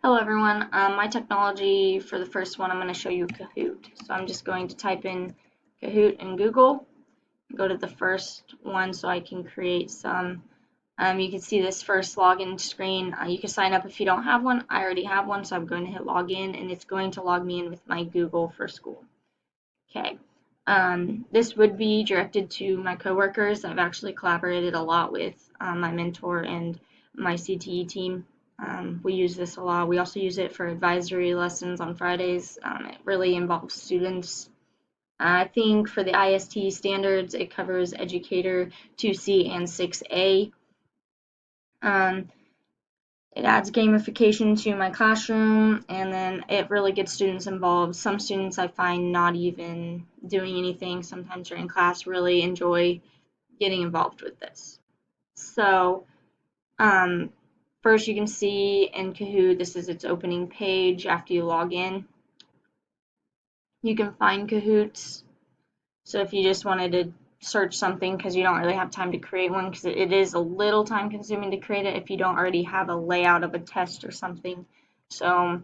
Hello everyone, my technology for the first one I'm going to show you Kahoot. So I'm just going to type in Kahoot in Google, go to the first one so I can create some. You can see this first login screen. You can sign up if you don't have one. I already have one, so I'm going to hit login and it's going to log me in with my Google for school. Okay, this would be directed to my coworkers. I've actually collaborated a lot with my mentor and my CTE team. We use this a lot. We also use it for advisory lessons on Fridays. It really involves students. I think for the IST standards, it covers Educator 2C and 6A. It adds gamification to my classroom, and then it really gets students involved. Some students I find not even doing anything sometimes during class really enjoy getting involved with this. So first you can see in Kahoot, this is its opening page after you log in. You can find Kahoots. So if you just wanted to search something because you don't really have time to create one, because it is a little time consuming to create it if you don't already have a layout of a test or something. So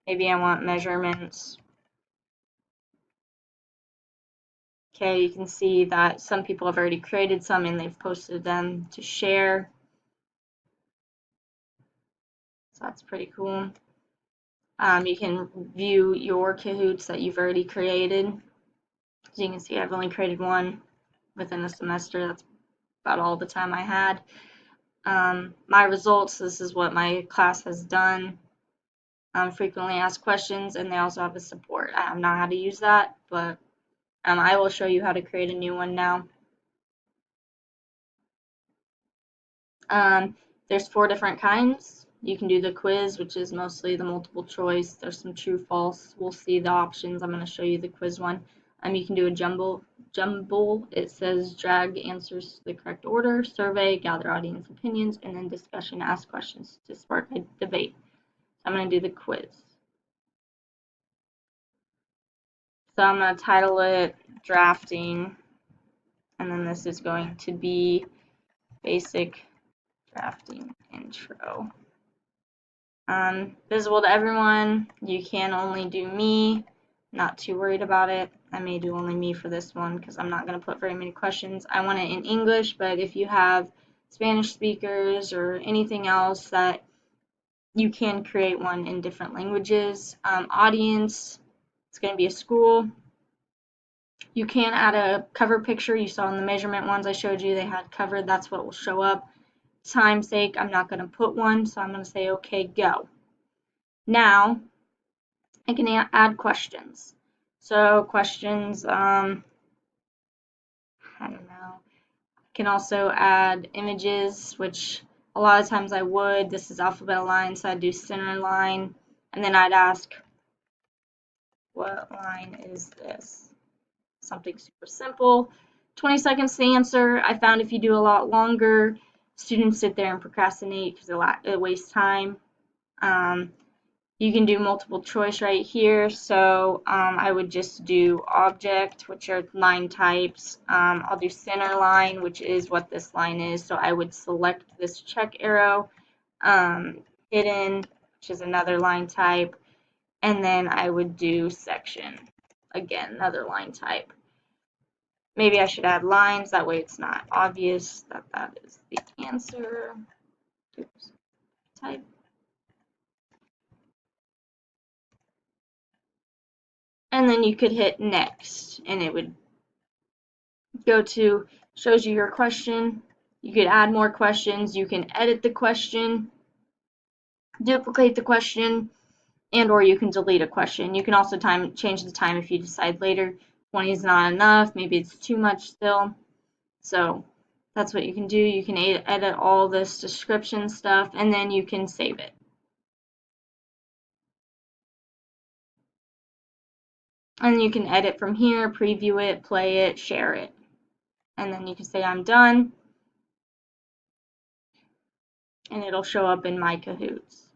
maybe I want measurements. Okay, you can see that some people have already created some and they've posted them to share. So that's pretty cool. You can view your Kahoots that you've already created. As you can see, I've only created one within a semester. That's about all the time I had. My results, this is what my class has done. Frequently asked questions, and they also have a support. I don't know how to use that, but I will show you how to create a new one now. There's 4 different kinds. You can do the quiz, which is mostly the multiple choice. There's some true, false. We'll see the options. I'm going to show you the quiz one. You can do a jumble. It says drag answers to the correct order, survey, gather audience opinions, and then discussion, ask questions to spark a debate. I'm going to do the quiz. So I'm going to title it drafting, and then this is going to be basic drafting intro. Visible to everyone. You can only do me. Not too worried about it. I may do only me for this one because I'm not going to put very many questions. I want it in English, but if you have Spanish speakers or anything else, that you can create one in different languages. Audience, it's going to be a school. You can add a cover picture. You saw in the measurement ones I showed you, they had covered. That's what will show up. Time's sake, I'm not going to put one, so I'm going to say, okay, go. Now, I can add questions. So questions, I don't know. I can also add images, which a lot of times I would. This is alphabet line, so I'd do center line, and then I'd ask, what line is this? Something super simple. 20 seconds to answer. I found if you do a lot longer, students sit there and procrastinate because it wastes time. You can do multiple choice right here, so I would just do object, which are line types. I'll do center line, which is what this line is, so I would select this check arrow, hidden, which is another line type, and then I would do section, again, another line type. Maybe I should add lines, that way it's not obvious that that is the answer. Oops. Type. And then you could hit next, and it would go to, shows you your question. You could add more questions. You can edit the question, duplicate the question, and or you can delete a question. You can also change the time if you decide later 20 is not enough, maybe it's too much still. So that's what you can do. You can edit all this description stuff, and then you can save it. And you can edit from here, preview it, play it, share it. And then you can say I'm done, and it'll show up in my Kahoots.